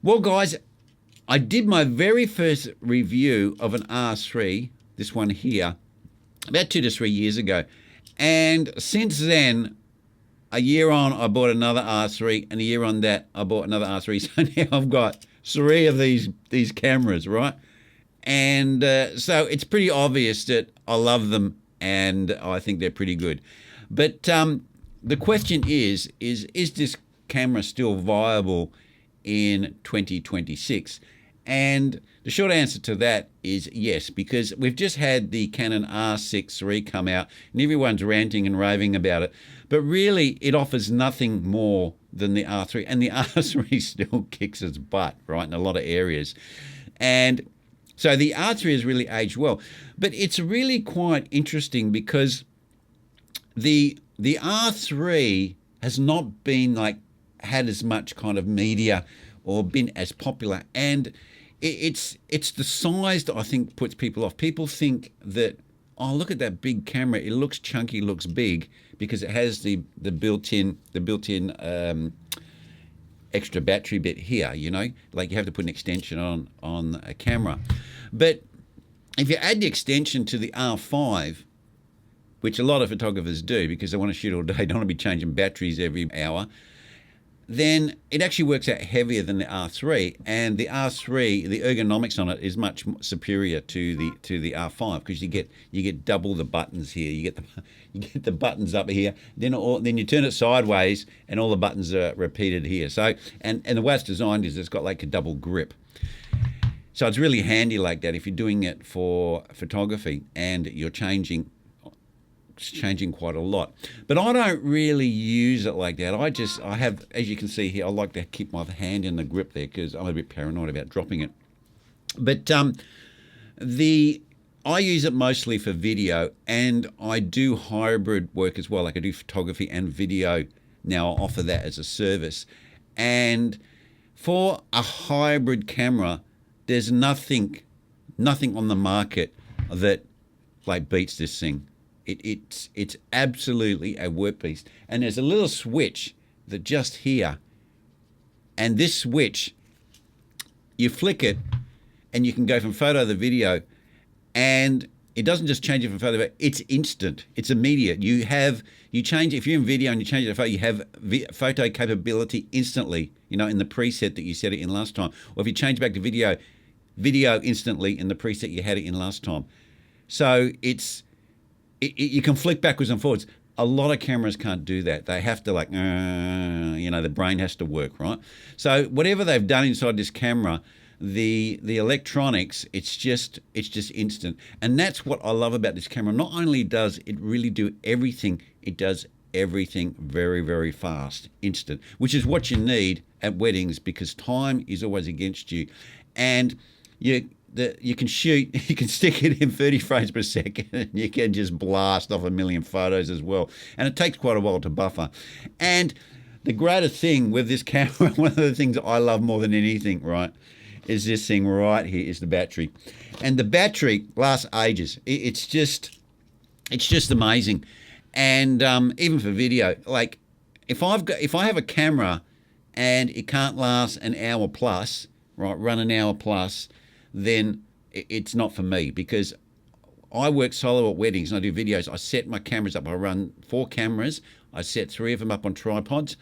Well, guys, I did my very first review of an R3, this one here, about 2 to 3 years ago. And since then, a year on, I bought another R3, and a year on that, I bought another R3. So now I've got 3 of these cameras, right? And so it's pretty obvious that I love them, and I think they're pretty good. But the question is this camera still viable in 2026? And the short answer to that is yes, because we've just had the Canon R3 come out, and everyone's ranting and raving about it. But really, it offers nothing more than the R3, and the R3 still kicks its butt, right, in a lot of areas. And so the R3 has really aged well. But it's really quite interesting because the R3 has not been had as much kind of media or been as popular, and it's the size that I think puts people off. People think that, oh, look at that big camera, it looks chunky, looks big, because it has the built-in extra battery bit here, you know, like you have to put an extension on a camera. But if you add the extension to the R5, which a lot of photographers do because they want to shoot all day, don't want to be changing batteries every hour, then it actually works out heavier than the R3. And the R3, the ergonomics on it is much superior to the R5, because you get double the buttons here. You get the buttons up here. Then you turn it sideways, and all the buttons are repeated here. So and the way it's designed is it's got like a double grip. So it's really handy like that if you're doing it for photography and you're changing quite a lot. But I don't really use it like that. I have, as you can see here, I like to keep my hand in the grip there because I'm a bit paranoid about dropping it. But I use it mostly for video, and I do hybrid work as well. Like I do photography and video now. I offer that as a service. And for a hybrid camera, there's nothing on the market that beats this thing. It's absolutely a work piece. And there's a little switch that just here, and this switch, you flick it, and you can go from photo to video, and it doesn't just change it from photo, but it's instant. It's immediate. You change, if you're in video and you change it to photo, you have photo capability instantly, you know, in the preset that you set it in last time. Or if you change back to video instantly in the preset you had it in last time. So you can flick backwards and forwards. A lot of cameras can't do that. They have to the brain has to work, right? So whatever they've done inside this camera, the electronics, it's just instant. And that's what I love about this camera. Not only does it really do everything, it does everything very, very fast, instant, which is what you need at weddings, because time is always against you. And you can shoot, you can stick it in 30 frames per second, and you can just blast off a million photos as well. And it takes quite a while to buffer. And the greatest thing with this camera, one of the things I love more than anything, right, is this thing right here, is the battery. And the battery lasts ages. It's just amazing. And even for video, like if I have a camera and it can't last an hour plus, right, run an hour plus, then it's not for me, because I work solo at weddings and I do videos. I set my cameras up. I run 4 cameras. I set 3 of them up on tripods,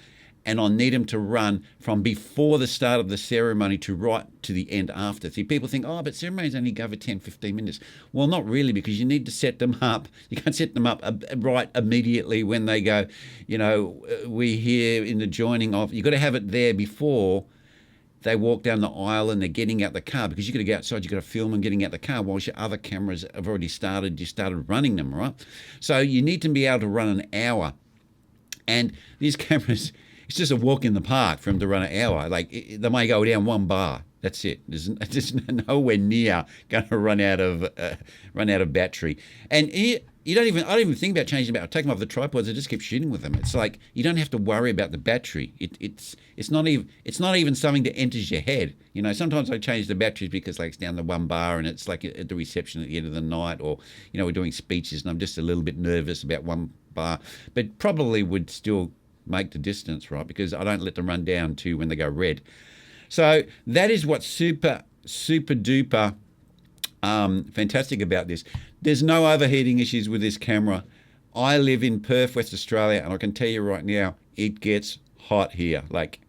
and I need them to run from before the start of the ceremony to right to the end after. See, people think, oh, but ceremonies only go for 10, 15 minutes. Well, not really, because you need to set them up. You can't set them up right immediately when they go, you know, we hear in the joining of, you've got to have it there before they walk down the aisle and they're getting out the car, because you've got to go outside, you've got to film them getting out the car whilst your other cameras have already started, you started running them, right? So you need to be able to run an hour. And these cameras, it's just a walk in the park for them to run an hour. Like they may go down 1 bar. That's it. There's nowhere near going to run out of battery. And I don't even think about changing them out. I take them off the tripods. I just keep shooting with them. It's like you don't have to worry about the battery. It's not even something that enters your head. You know, sometimes I change the batteries because it's down to 1 bar, and it's like at the reception at the end of the night, or you know, we're doing speeches and I'm just a little bit nervous about 1 bar, but probably would still make the distance, right? Because I don't let them run down to when they go red. So that is what's super duper fantastic about this. There's no overheating issues with this camera. I live in Perth, West Australia, and I can tell you right now, it gets hot here. Like,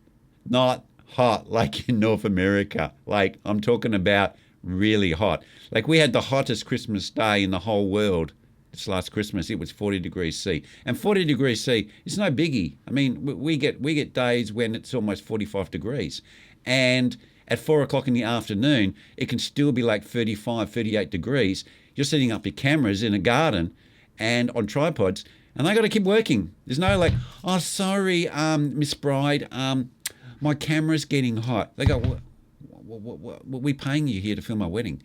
not hot like in North America. Like, I'm talking about really hot. Like, we had the hottest Christmas day in the whole world this last Christmas. It was 40 degrees C. And 40 degrees C, it's no biggie. I mean, we get days when it's almost 45 degrees. And at 4 o'clock in the afternoon, it can still be like 35, 38 degrees. You're setting up your cameras in a garden and on tripods, and they got to keep working. There's no like, oh, sorry, Miss Bride, my camera's getting hot. They go, we're paying you here to film our wedding.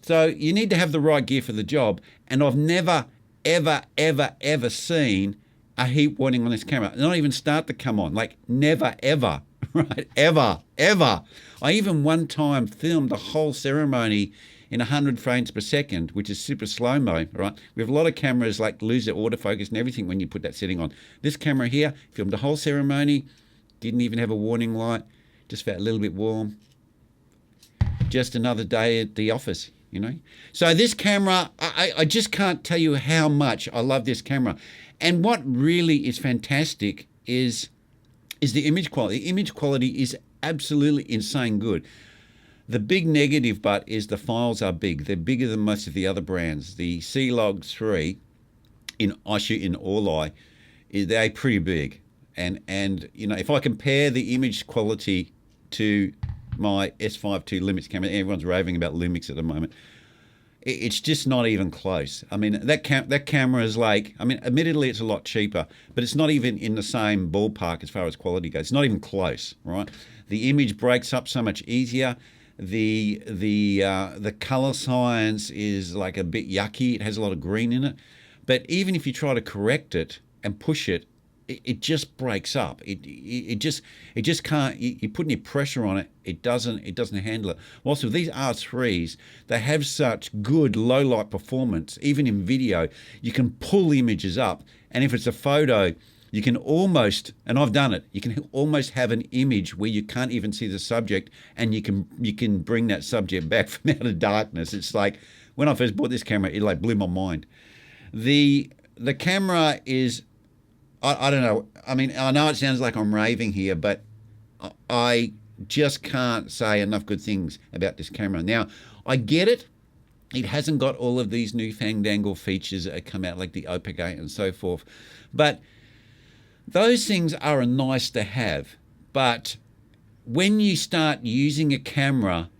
So you need to have the right gear for the job. And I've never, ever seen a heat warning on this camera. Not even start to come on. Like, never, ever. Right? Ever. I even one time filmed the whole ceremony in 100 frames per second, which is super slow-mo, right? We have a lot of cameras like lose their autofocus and everything when you put that setting on. This camera here filmed the whole ceremony, didn't even have a warning light, just felt a little bit warm. Just another day at the office, you know? So this camera, I just can't tell you how much I love this camera. And what really is fantastic is the image quality. The image quality is absolutely insane good. The big negative but is the files are big. They're bigger than most of the other brands. The C-Log 3, I shoot in All-I, they're pretty big. And you know, if I compare the image quality to my S5 II Lumix camera, everyone's raving about Lumix at the moment, it's just not even close. I mean, that camera is like, I mean, admittedly it's a lot cheaper, but it's not even in the same ballpark as far as quality goes. It's not even close, right? The image breaks up so much easier. The color science is like a bit yucky. It has a lot of green in it. But even if you try to correct it and push it, it just breaks up. It just can't. You put any pressure on it, it doesn't handle it. Also, these R3s, they have such good low light performance. Even in video, you can pull images up, and if it's a photo, you can almost, and I've done it, you can almost have an image where you can't even see the subject, and you can bring that subject back from out of darkness. It's like when I first bought this camera, it like blew my mind. The camera is, I don't know. I mean, I know it sounds like I'm raving here, but I just can't say enough good things about this camera. Now, I get it. It hasn't got all of these new fandangle features that come out like the Opagate and so forth. But those things are nice to have. But when you start using a camera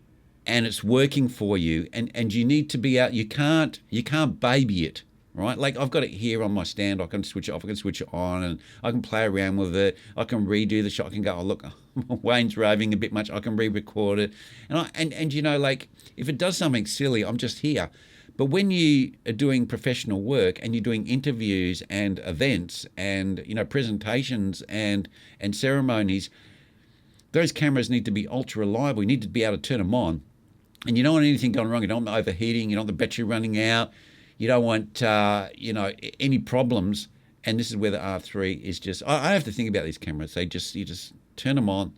and it's working for you and you need to be out, you can't baby it. Right, like I've got it here on my stand. I can switch it off, I can switch it on, and I can play around with it. I can redo the shot. I can go, oh look, Wayne's raving a bit much. I can re-record it, and you know, like if it does something silly, I'm just here. But when you are doing professional work and you're doing interviews and events and you know presentations and ceremonies, those cameras need to be ultra reliable. You need to be able to turn them on, and you don't want anything going wrong. You don't want overheating. You don't want the battery running out. You don't want, you know, any problems. And this is where the R3 is just, I have to think about these cameras. You just turn them on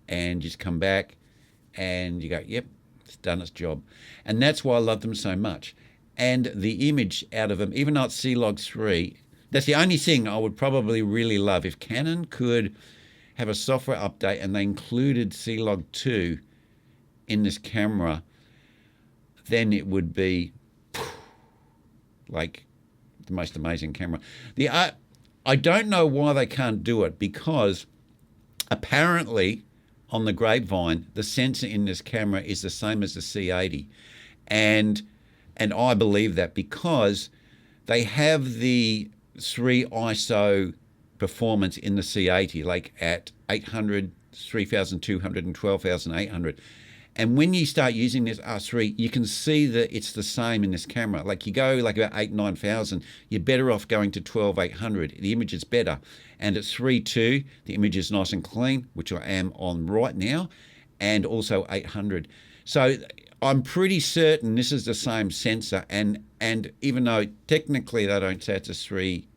and just come back and you go, yep, it's done its job. And that's why I love them so much. And the image out of them, even though it's C-Log 3, that's the only thing I would probably really love. If Canon could have a software update and they included C-Log 2 in this camera, then it would be like the most amazing camera. I don't know why they can't do it, because apparently on the grapevine the sensor in this camera is the same as the C80, and I believe that because they have the 3 ISO performance in the C80, like at 800, 3200 and 12,800. And when you start using this R3, you can see that it's the same in this camera. Like you go like about 8,000, 9,000, you're better off going to 12,800. The image is better. And at 3.2, the image is nice and clean, which I am on right now, and also 800. So I'm pretty certain this is the same sensor. And even though technically they don't say it's a 3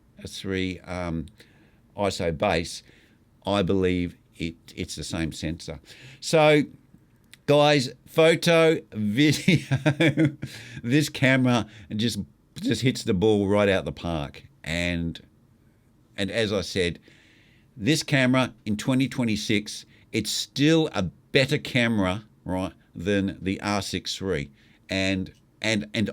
ISO base, I believe it's the same sensor. So guys, photo, video, this camera just hits the ball right out the park. And as I said, this camera in 2026, it's still a better camera, right, than the R6 III. And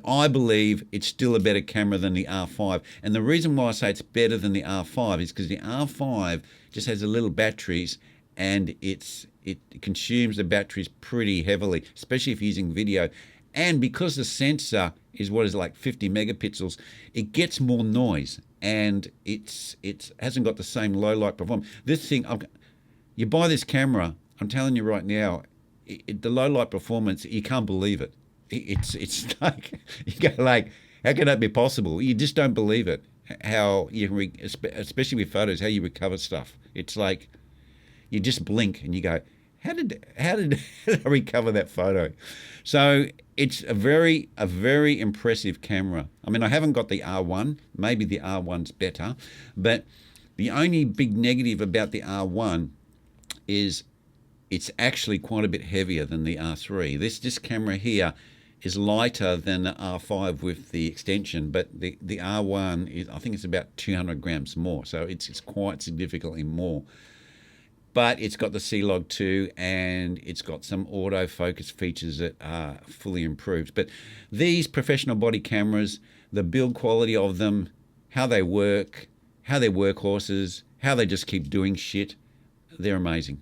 I believe it's still a better camera than the R5. And the reason why I say it's better than the R5 is because the R5 just has a little batteries, and it consumes the batteries pretty heavily, especially if you're using video. And because the sensor is what is like 50 megapixels, it gets more noise, and it hasn't got the same low light performance. This thing, you buy this camera, I'm telling you right now, the low light performance, you can't believe it. It's like, you go like, how can that be possible? You just don't believe it. How you, especially with photos, how you recover stuff. It's like, you just blink and you go, how did I recover that photo? So it's a very impressive camera. I mean, I haven't got the R1. Maybe the R1's better, but the only big negative about the R1 is it's actually quite a bit heavier than the R3. This camera here is lighter than the R5 with the extension, but the R1 is, I think it's about 200 grams more, so it's quite significantly more. But it's got the C-Log 2, and it's got some autofocus features that are fully improved. But these professional body cameras, the build quality of them, how they work, how they're workhorses, how they just keep doing shit, they're amazing.